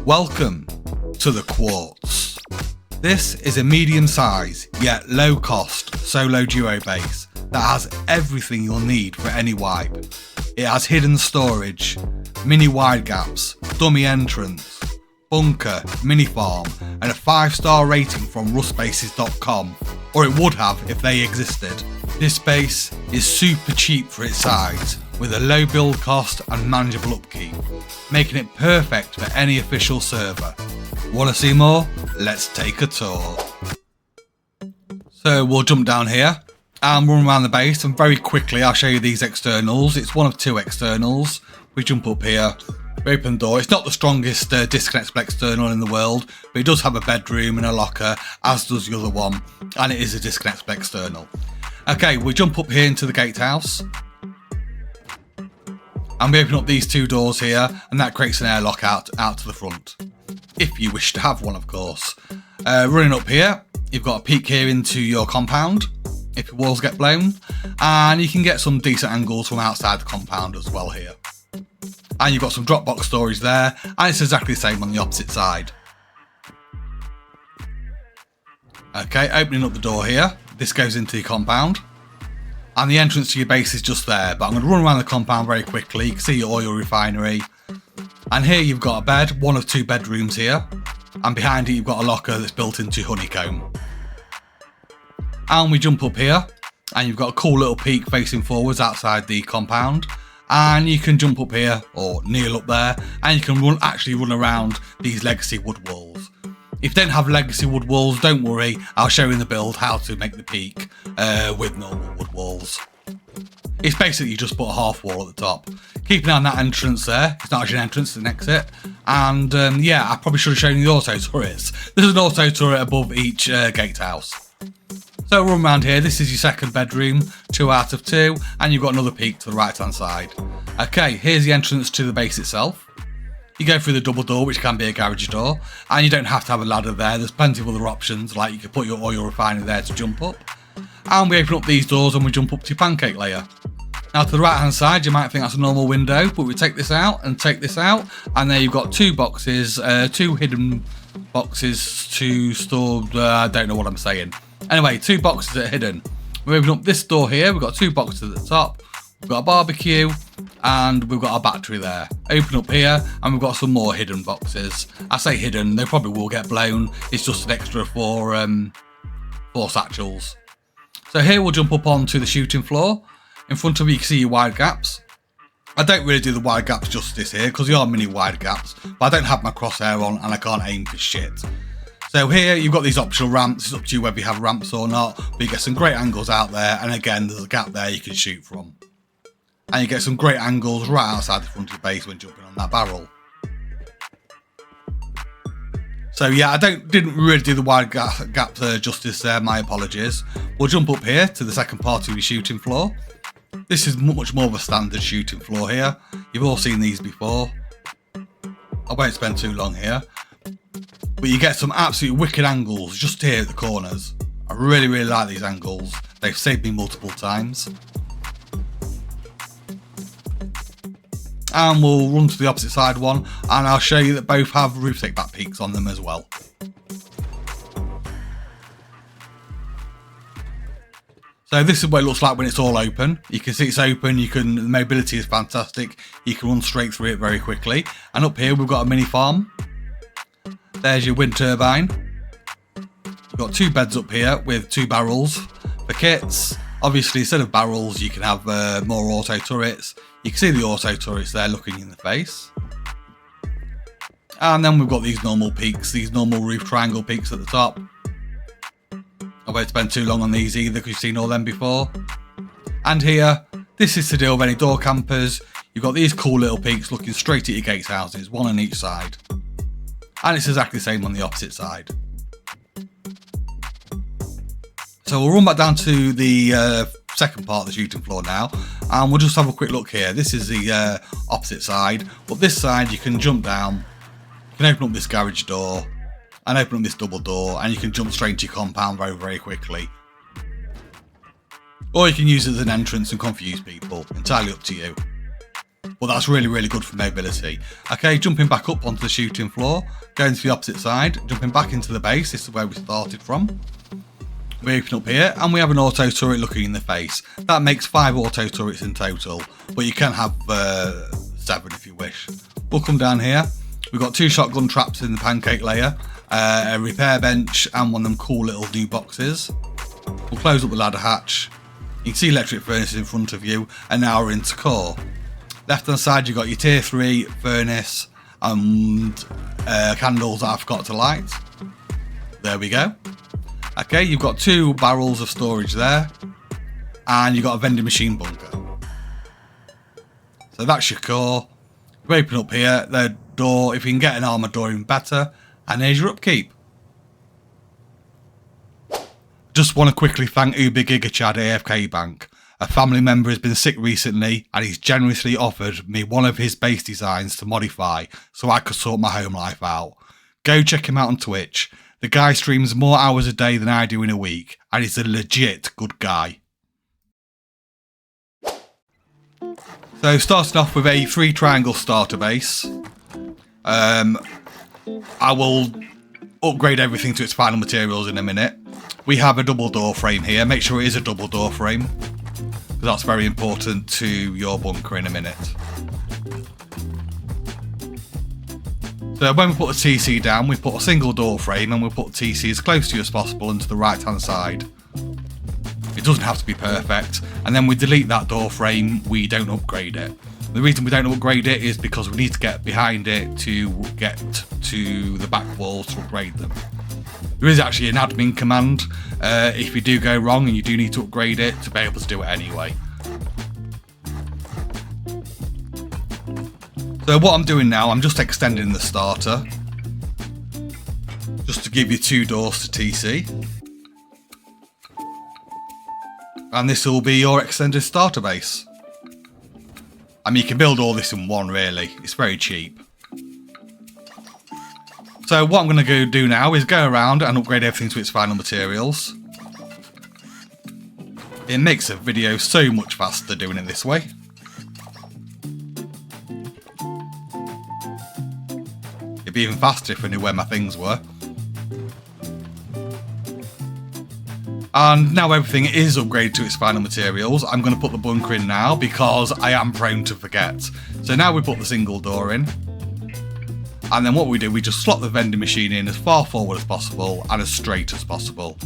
Welcome to the Quartz. This is a medium size yet low cost solo duo base that has everything you'll need for any wipe. It has hidden storage, mini wide gaps, dummy entrance, bunker, mini farm and a 5-star rating from rustbases.com, or it would have if they existed. This base is super cheap for its size, with a low build cost and manageable upkeep, making it perfect for any official server. Want to see more? Let's take a tour. So we'll jump down here and run around the base, and very quickly I'll show you these externals. It's one of two externals. We jump up here, we open the door. It's not the strongest disconnectable external in the world, but it does have a bedroom and a locker, as does the other one, and it is a disconnectable external. Okay, we jump up here into the gatehouse, and we open up these two doors here, and that creates an airlock out to the front, if you wish to have one, of course. Running up here, you've got a peek here into your compound, if your walls get blown, and you can get some decent angles from outside the compound as well here. And you've got some Dropbox storage there, and it's exactly the same on the opposite side. Okay, opening up the door here, this goes into your compound, and the entrance to your base is just there, but I'm going to run around the compound very quickly. You can see your oil refinery, and here you've got a bed, one of two bedrooms here, and behind it you've got a locker that's built into Honeycomb. And we jump up here, and you've got a cool little peak facing forwards outside the compound, and you can jump up here, or kneel up there, and you can actually run around these legacy wood walls. If you don't have legacy wood walls, don't worry, I'll show you in the build how to make the peak with normal wood walls. It's basically just put a half wall at the top. Keep an eye on that entrance there. It's not actually an entrance, it's an exit. And yeah, I probably should have shown you the auto turrets. There's an auto turret above each gatehouse. So run around here, this is your second bedroom, 2 out of 2, and you've got another peak to the right hand side. Okay, here's the entrance to the base itself. You go through the double door, which can be a garage door, and you don't have to have a ladder there. There's plenty of other options, like you can put your oil refinery there to jump up. And we open up these doors and we jump up to your pancake layer. Now to the right hand side, you might think that's a normal window, but we take this out and take this out, and there you've got two boxes, two hidden boxes to store, I don't know what I'm saying. Anyway, two boxes that are hidden. We open up this door here, we've got two boxes at the top. We've got a barbecue and we've got a battery there. Open up here and we've got some more hidden boxes. I say hidden, they probably will get blown. It's just an extra for satchels. So here we'll jump up onto the shooting floor. In front of you can see your wide gaps. I don't really do the wide gaps justice here because they are mini wide gaps, but I don't have my crosshair on and I can't aim for shit. So here you've got these optional ramps. It's up to you whether you have ramps or not, but you get some great angles out there, and again there's a gap there you can shoot from. And you get some great angles right outside the front of your base when jumping on that barrel. So yeah, I didn't really do the wide gap justice there, my apologies. We'll jump up here to the second part of your shooting floor. This is much more of a standard shooting floor here. You've all seen these before. I won't spend too long here. But you get some absolutely wicked angles just here at the corners. I really like these angles. They've saved me multiple times. And we'll run to the opposite side one, and I'll show you that both have roof take back peaks on them as well. So this is what it looks like when it's all open. You can see it's open, the mobility is fantastic. You can run straight through it very quickly. And up here we've got a mini farm. There's your wind turbine. You've got two beds up here with two barrels for kits. Obviously, instead of barrels, you can have more auto turrets. You can see the auto turrets there looking in the face. And then we've got these normal peaks, these normal roof triangle peaks at the top. I won't spend too long on these either because you've seen all them before. And here, this is to deal with any door campers. You've got these cool little peaks looking straight at your gatehouses, one on each side. And it's exactly the same on the opposite side. So we'll run back down to the second part of the shooting floor now, and we'll just have a quick look here. This is the opposite side, but this side you can jump down, you can open up this garage door and open up this double door, and you can jump straight into your compound very quickly. Or you can use it as an entrance and confuse people, entirely up to you. but that's really, really good for mobility. Okay, jumping back up onto the shooting floor, going to the opposite side, jumping back into the base. This is where we started from. We open up here and we have an auto turret looking in the face. That makes 5 auto turrets in total, but you can have 7 if you wish. We'll come down here. We've got 2 shotgun traps in the pancake layer, a repair bench, and one of them cool little new boxes. We'll close up the ladder hatch. You can see electric furnaces in front of you, and now we're into core. Left hand side you've got your tier 3 furnace and candles that I forgot to light. There we go. Okay, you've got 2 barrels of storage there, and you've got a vending machine bunker. So that's your core. You open up here, the door, if you can get an armoured door even better, and there's your upkeep. Just want to quickly thank Uber Giga Chad AFK Bank. A family member has been sick recently and he's generously offered me one of his base designs to modify so I could sort my home life out. Go check him out on Twitch. The guy streams more hours a day than I do in a week and he's a legit good guy. So starting off with a 3 triangle starter base. I will upgrade everything to its final materials in a minute. We have a double door frame here. Make sure it is a double door frame, because that's very important to your bunker in a minute. So when we put the TC down, we put a single door frame and we'll put the TC as close to you as possible and to the right hand side. It doesn't have to be perfect. And then we delete that door frame, we don't upgrade it. The reason we don't upgrade it is because we need to get behind it to get to the back walls to upgrade them. There is actually an admin command if you do go wrong and you do need to upgrade it to be able to do it anyway. So what I'm doing now, I'm just extending the starter just to give you 2 doors to TC. And this will be your extended starter base. I mean, you can build all this in one really, it's very cheap. So what I'm going to do now is go around and upgrade everything to its final materials. It makes a video so much faster doing it this way. It'd be even faster if I knew where my things were. And now everything is upgraded to its final materials. I'm going to put the bunker in now because I am prone to forget. So now we put the single door in. And then what we do, we just slot the vending machine in as far forward as possible and as straight as possible.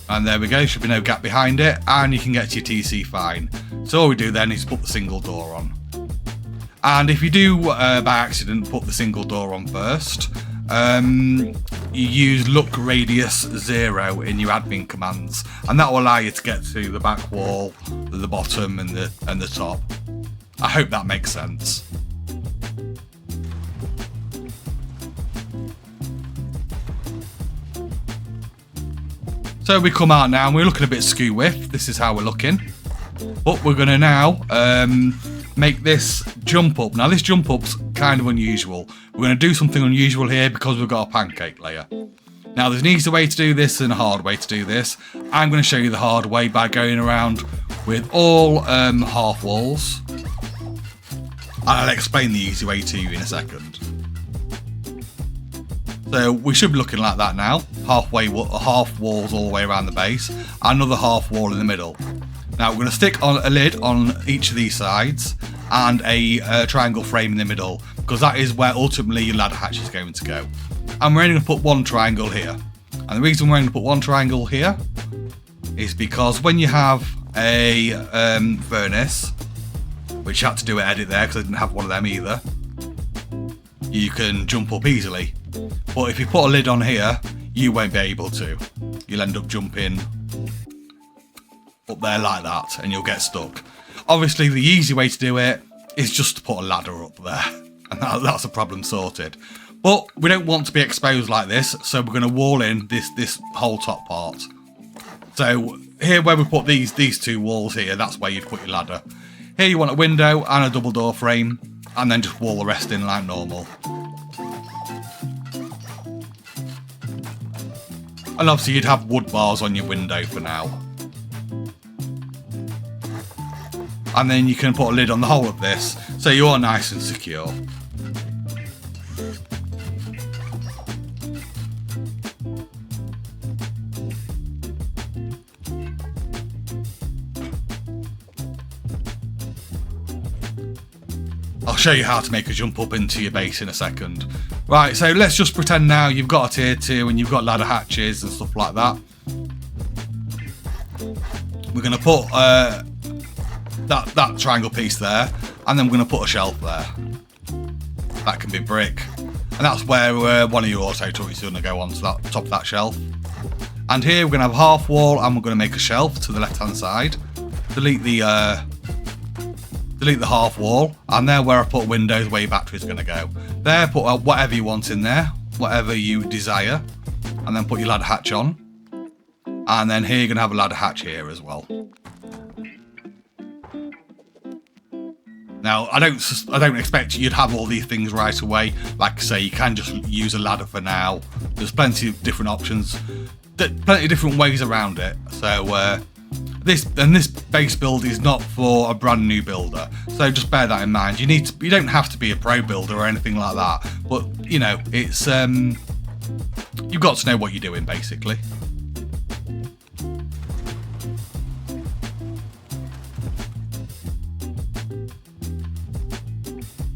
And there we go, should be no gap behind it, and you can get to your TC fine. So all we do then is put the single door on. And if you do, by accident, put the single door on first, you use look radius 0 in your admin commands, and that will allow you to get to the back wall, the bottom and the top. I hope that makes sense. So we come out now and we're looking a bit skew whiff. This is how we're looking. But we're going to now make this jump up. Now this jump up's kind of unusual. We're going to do something unusual here because we've got a pancake layer. Now there's an easy way to do this and a hard way to do this. I'm going to show you the hard way by going around with all half walls. And I'll explain the easy way to you in a second. So we should be looking like that now. Half walls all the way around the base. And another half wall in the middle. Now we're going to stick on a lid on each of these sides. And a triangle frame in the middle. Because that is where ultimately your ladder hatch is going to go. And we're only going to put one triangle here. And the reason we're only going to put one triangle here is because when you have a furnace, which I had to do an edit there because I didn't have one of them either, you can jump up easily. But if you put a lid on here, you won't be able to. You'll end up jumping up there like that and you'll get stuck. Obviously the easy way to do it is just to put a ladder up there, and that's a problem sorted. But we don't want to be exposed like this, so we're going to wall in this whole top part. So here where we put these 2 walls here, that's where you'd put your ladder. Here you want a window and a double door frame, and then just wall the rest in like normal. And obviously you'd have wood bars on your window for now. and then you can put a lid on the whole of this, so you are nice and secure. I'll show you how to make a jump up into your base in a second. Right, so let's just pretend now you've got a tier 2 and you've got ladder hatches and stuff like that. We're going to put that triangle piece there, and then we're going to put a shelf there. That can be brick. And that's where one of your auto turrets is going to go onto that top of that shelf. And here we're going to have a half wall, and we're going to make a shelf to the left hand side. Delete the half wall, and there where I put windows, where your battery is going to go. There, put whatever you want in there, whatever you desire, and then put your ladder hatch on. And then here you're going to have a ladder hatch here as well. Now, I don't expect you'd have all these things right away. Like I say, you can just use a ladder for now. There's plenty of different options, plenty of different ways around it. So this base build is not for a brand new builder, so just bear that in mind. You don't have to be a pro builder or anything like that, but you know, it's you've got to know what you're doing basically.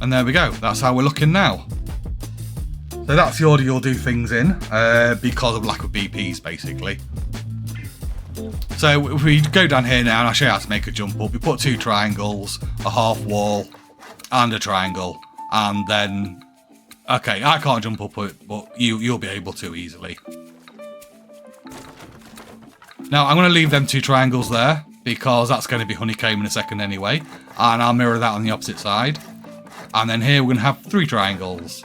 And there we go, that's how we're looking now. So that's the order you'll do things in, because of lack of BPs basically. So if we go down here now, and I'll show you how to make a jump up. We put 2 triangles, a half wall, and a triangle, and then, okay, I can't jump up it, but you'll be able to easily. Now I'm going to leave them 2 triangles there, because that's going to be honeycomb in a second anyway, and I'll mirror that on the opposite side. And then here we're going to have 3 triangles.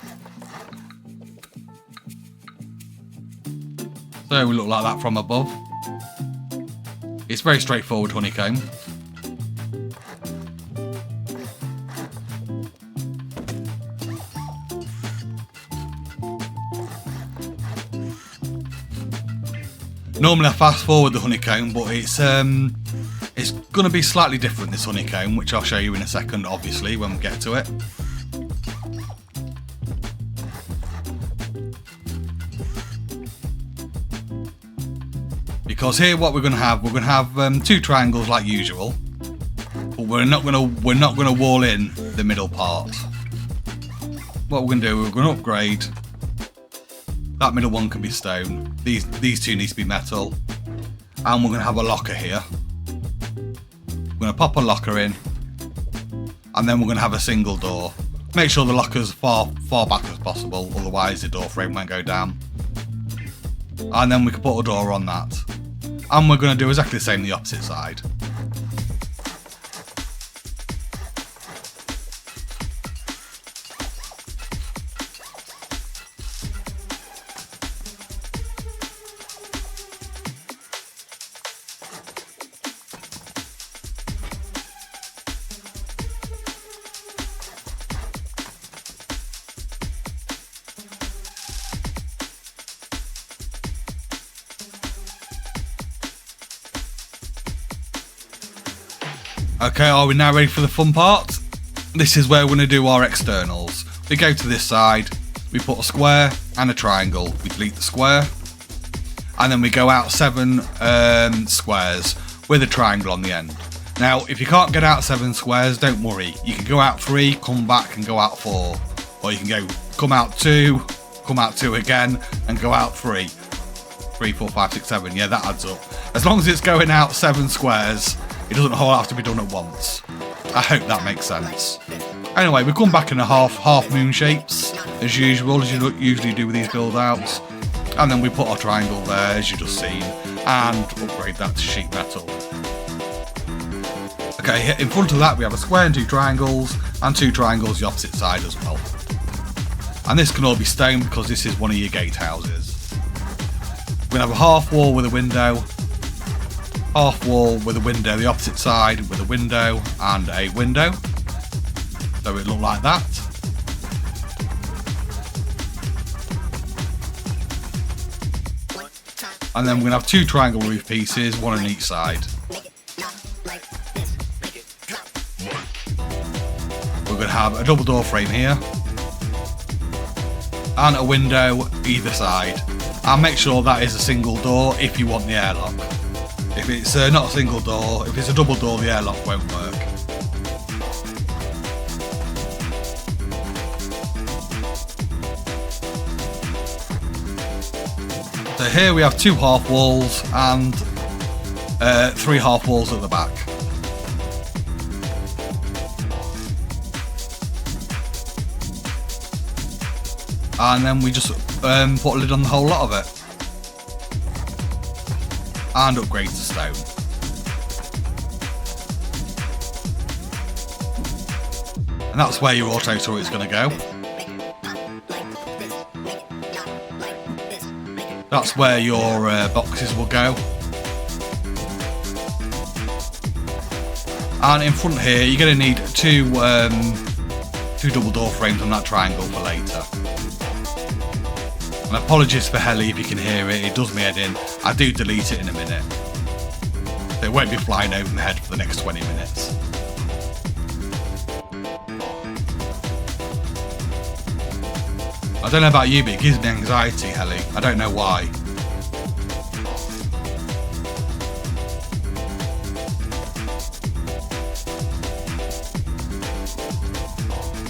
So we look like that from above. It's very straightforward honeycomb. Normally I fast forward the honeycomb, but it's going to be slightly different, this honeycomb, which I'll show you in a second, obviously, when we get to it. Because here, what we're going to have 2 triangles like usual, but we're not going to wall in the middle part. What we're going to do, we're going to upgrade. That middle one can be stone. These 2 need to be metal, and we're going to have a locker here. We're going to pop a locker in, and then we're going to have a single door. Make sure the locker's far back as possible, otherwise the door frame won't go down. And then we can put a door on that. And we're going to do exactly the same on the opposite side. Okay, are we now ready for the fun part? This is where we're going to do our externals. We go to this side, we put a square and a triangle. We delete the square, and then we go out 7 squares with a triangle on the end. Now, if you can't get out 7 squares, don't worry. You can go out 3, come back and go out 4. Or you can come out 2, come out 2 again, and go out 3. 3, 4, 5, 6, 7, yeah, that adds up. As long as it's going out 7 squares, it doesn't all have to be done at once. I hope that makes sense. Anyway, we come back in a half moon shapes, as usual, as you usually do with these build outs. And then we put our triangle there, as you just seen, and upgrade that to sheet metal. Okay, in front of that we have a square and 2 triangles, and 2 triangles the opposite side as well. And this can all be stone because this is one of your gatehouses. We're going to have a half wall with a window, half wall with a window the opposite side with a window and a window, so it look like that. And then we're going to have 2 triangle roof pieces, 1 on each side. have a double door frame here and a window either side, and make sure that is a single door if you want the airlock. If it's not a single door, if it's a double door, the airlock won't work. So here we have 2 half walls and 3 half walls at the back. And then we just put a lid on the whole lot of it. And upgrade to stone. And that's where your auto turret is going to go. That's where your boxes will go. And in front here, you're going to need two double door frames on that triangle for later. And apologies for Heli if you can hear it, it does me head in. I do delete it in a minute. It won't be flying over my head for the next 20 minutes. I don't know about you, but it gives me anxiety, Heli. I don't know why.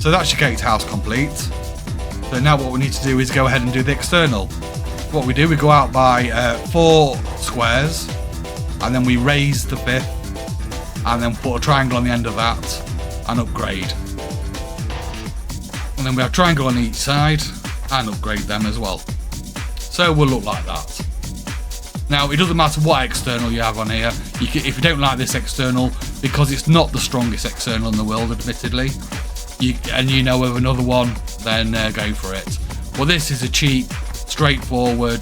So that's your gatehouse complete. So now what we need to do is go ahead and do the external. What we do, we go out by 4 squares, and then we raise the 5th, and then put a triangle on the end of that, and upgrade. And then we have a triangle on each side, and upgrade them as well. So we'll look like that. Now it doesn't matter what external you have on here. If you don't like this external, because it's not the strongest external in the world, admittedly, and you know of another one, then go for it. Well, this is a cheap, straightforward,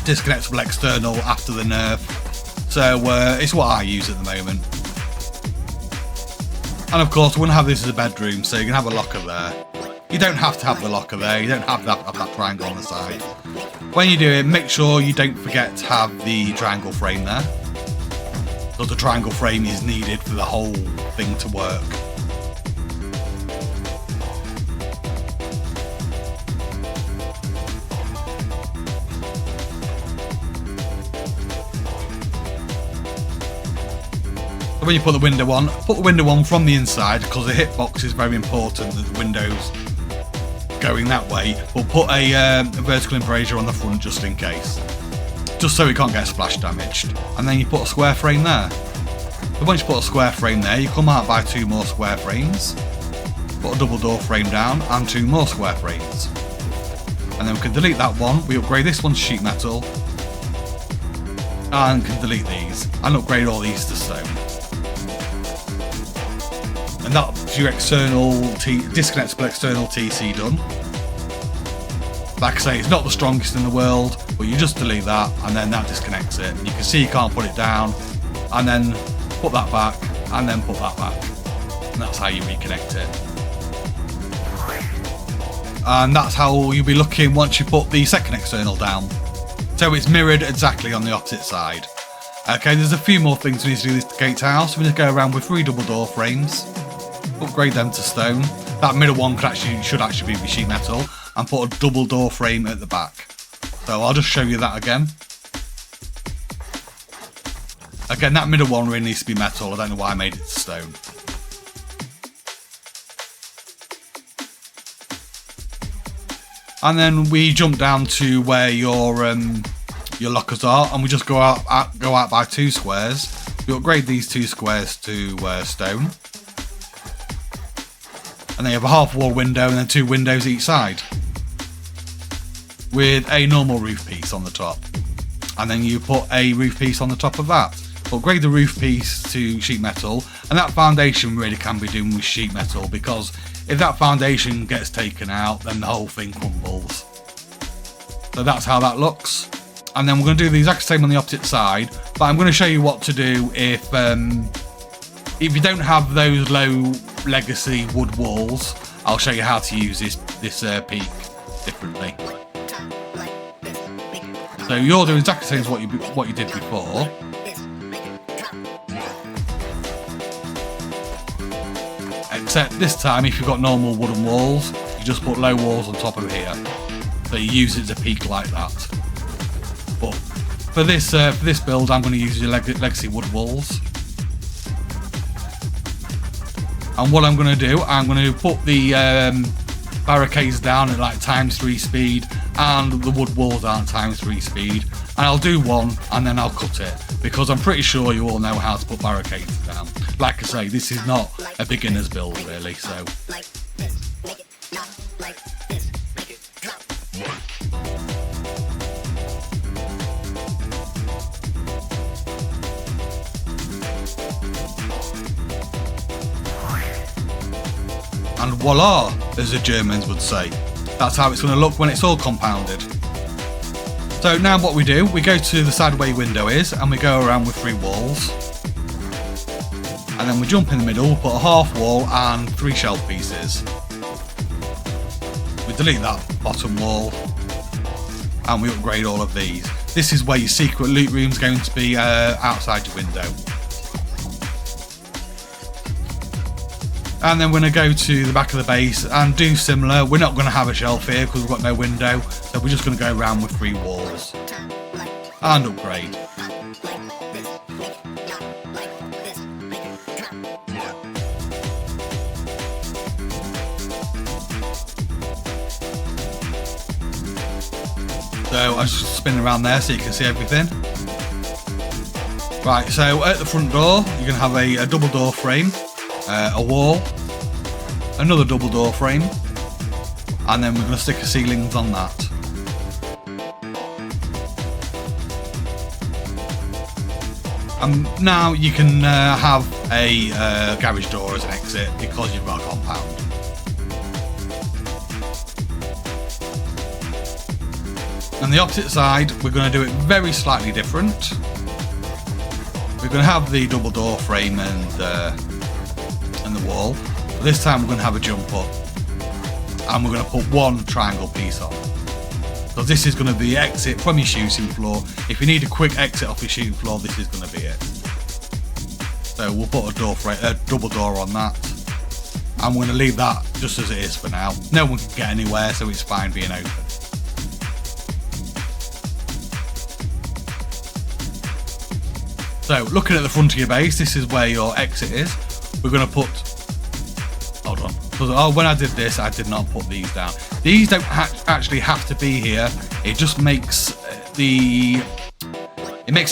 disconnectable external after the nerf. So it's what I use at the moment. And of course, we're going to have this as a bedroom, so you can have a locker there. You don't have to have the locker there, you don't have to have that triangle on the side. When you do it, make sure you don't forget to have the triangle frame there, because the triangle frame is needed for the whole thing to work. When you put the window on from the inside, because the hitbox is very important that the window's going that way, but put a vertical embrasure on the front just in case, just so it can't get splash damaged. And then you put a square frame there. But once you put a square frame there, you come out by 2 more square frames, put a double door frame down and 2 more square frames, and then we can delete that one. We upgrade this one to sheet metal and can delete these and upgrade all these to stone. And that's your external disconnectable external TC done. Like I say, it's not the strongest in the world, but you just delete that and then that disconnects it. You can see you can't put it down, and then put that back, and then put that back. And that's how you reconnect it. And that's how you'll be looking once you put the second external down. So it's mirrored exactly on the opposite side. Okay, there's a few more things we need to do with this gatehouse. We need to go around with 3 double door frames, upgrade them to stone. That middle one should actually be sheet metal, and put a double door frame at the back. So I'll just show you that again. Again, that middle one really needs to be metal. I don't know why I made it to stone. And then we jump down to where your lockers are, and we just go out by 2 squares. We upgrade these 2 squares to stone. And then you have a half wall window and then 2 windows each side, with a normal roof piece on the top. And then you put a roof piece on the top of that. Upgrade the roof piece to sheet metal, and that foundation really can be done with sheet metal, because if that foundation gets taken out, then the whole thing crumbles. So that's how that looks. And then we're going to do the exact same on the opposite side, but I'm going to show you what to do if you don't have those low legacy wood walls. I'll show you how to use this peak differently. So you're doing exactly the same as what you did before. except this time if you've got normal wooden walls, you just put low walls on top of here. So you use it to peak like that. But for this build, I'm going to use your legacy wood walls. And what I'm going to do, I'm going to put the barricades down at like ×3 speed and the wood walls down at ×3 speed. And I'll do one and then I'll cut it, because I'm pretty sure you all know how to put barricades down. Like I say, this is not a beginner's build really, so. And voila, as the Germans would say. That's how it's going to look when it's all compounded. So now what we do, we go to the side where your window is and we go around with 3 walls. And then we jump in the middle, put a half wall and 3 shelf pieces. We delete that bottom wall and we upgrade all of these. This is where your secret loot room is going to be outside your window. And then we're going to go to the back of the base and do similar. We're not going to have a shelf here because we've got no window, so we're just going to go around with 3 walls and upgrade. So I just spin around there so you can see everything. Right, so at the front door you're going to have a double door frame, a wall, another double door frame, and then we're going to stick a ceilings on that. Now you can have a garage door as an exit because you've got a compound. On the opposite side, we're going to do it very slightly different. We're going to have the double door frame and the wall. But this time we're going to have a jump up, and we're going to put 1 triangle piece on. So this is going to be the exit from your shooting floor. If you need a quick exit off your shooting floor, this is going to be it. So we'll put a double door on that. I'm going to leave that just as it is for now. No one can get anywhere, so it's fine being open. So looking at the front of your base, this is where your exit is. We're going to put, hold on, because when I did this, I did not put these down. These don't actually have to be here. It just makes it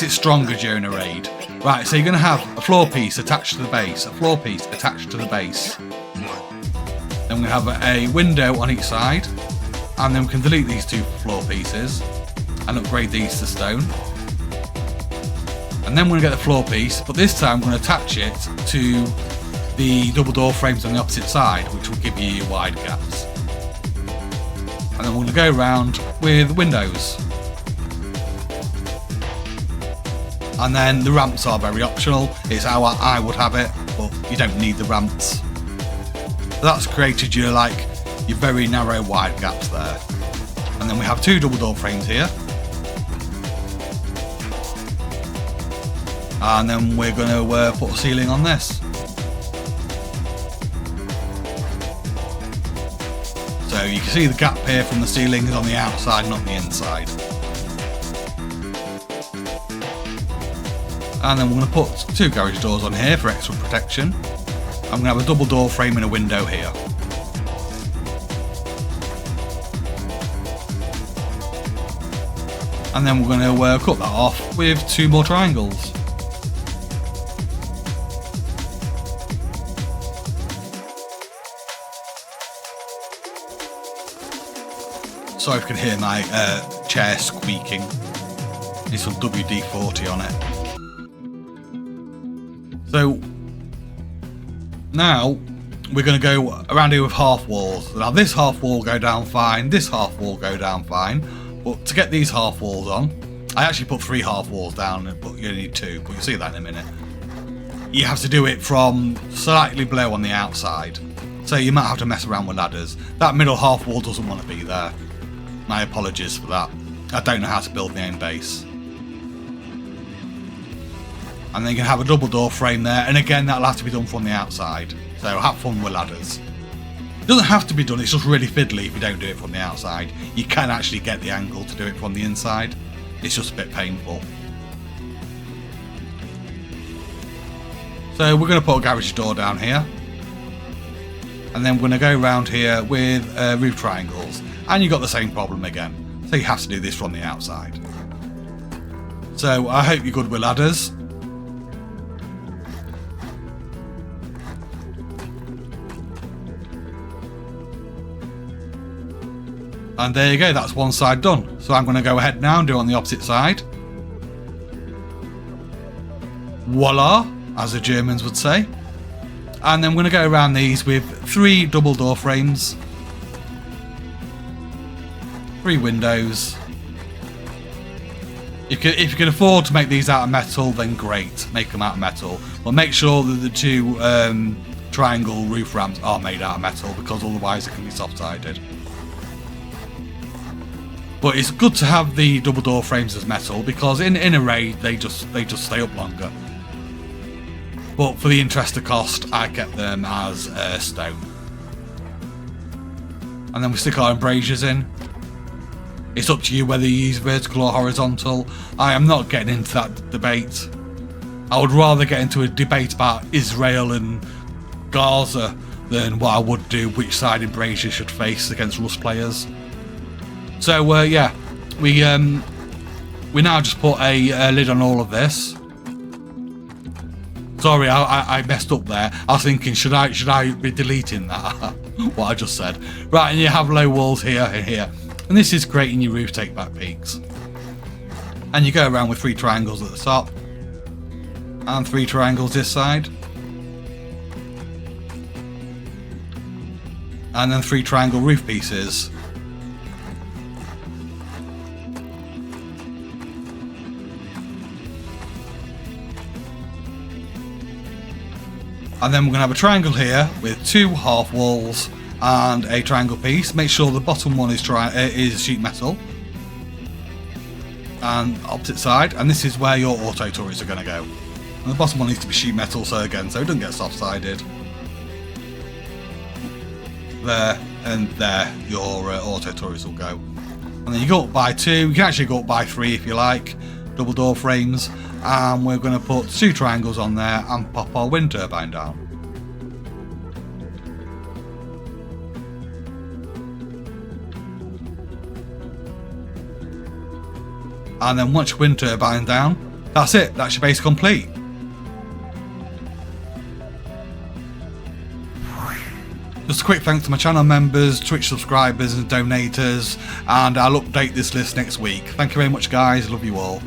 stronger during a raid. Right, so you're going to have a floor piece attached to the base, a floor piece attached to the base. Then we have a window on each side, and then we can delete these 2 floor pieces and upgrade these to stone. And then we're going to get the floor piece, but this time we're going to attach it to the double door frames on the opposite side, which will give you wide gaps. And then we're going to go around with windows. And then the ramps are very optional. It's how I would have it, but you don't need the ramps. So that's created your very narrow wide gaps there. And then we have 2 double door frames here. And then we're going to put a ceiling on this. So you can see the gap here from the ceiling is on the outside, not the inside. And then we're going to put 2 garage doors on here for extra protection. I'm going to have a double door frame and a window here. And then we're going to cut that off with 2 more triangles. Sorry if you can hear my chair squeaking. There's some WD-40 on it. So now we're going to go around here with half walls. Now this half wall will go down fine, this half wall will go down fine, but to get these half walls on, I actually put 3 half walls down, but you only need 2, but you'll see that in a minute. You have to do it from slightly below on the outside, so you might have to mess around with ladders. That middle half wall doesn't want to be there. My apologies for that. I don't know how to build my own base. And then you can have a double door frame there, and again that'll have to be done from the outside. So have fun with ladders. It doesn't have to be done, it's just really fiddly if you don't do it from the outside. You can actually get the angle to do it from the inside. It's just a bit painful. So we're going to put a garage door down here. And then we're going to go around here with roof triangles. And you've got the same problem again. So you have to do this from the outside. So I hope you're good with ladders. And there you go, that's one side done. So I'm going to go ahead now and do it on the opposite side. Voila, as the Germans would say. And then we're going to go around these with 3 double door frames. 3 windows. If you can afford to make these out of metal, then great, make them out of metal. But make sure that the 2 triangle roof ramps are made out of metal, because otherwise it can be soft-sided. But it's good to have the double door frames as metal, because in a raid they just stay up longer. But for the interest of cost, I kept them as stone. And then we stick our embrasures in. It's up to you whether you use vertical or horizontal. I am not getting into that debate. I would rather get into a debate about Israel and Gaza than what I would do which side embrasure should face against Rust players. So yeah, we now just put a lid on all of this. Sorry, I messed up there. I was thinking, should I be deleting that? What I just said. Right, and you have low walls here and here. And this is creating your roof take back peaks. And you go around with 3 triangles at the top. And 3 triangles this side. And then 3 triangle roof pieces. And then we're going to have a triangle here with 2 half walls and a triangle piece. Make sure the bottom one is sheet metal. And opposite side. And this is where your auto turrets are going to go. And the bottom one needs to be sheet metal, so it doesn't get soft-sided. There and there, your auto turrets will go. And then you go up by 2. You can actually go up by 3 if you like. Double door frames. And we're going to put 2 triangles on there and pop our wind turbine down. And then once your wind turbine down, that's it, that's your base complete. Just a quick thanks to my channel members, Twitch subscribers and donators, and I'll update this list next week. Thank you very much guys, love you all.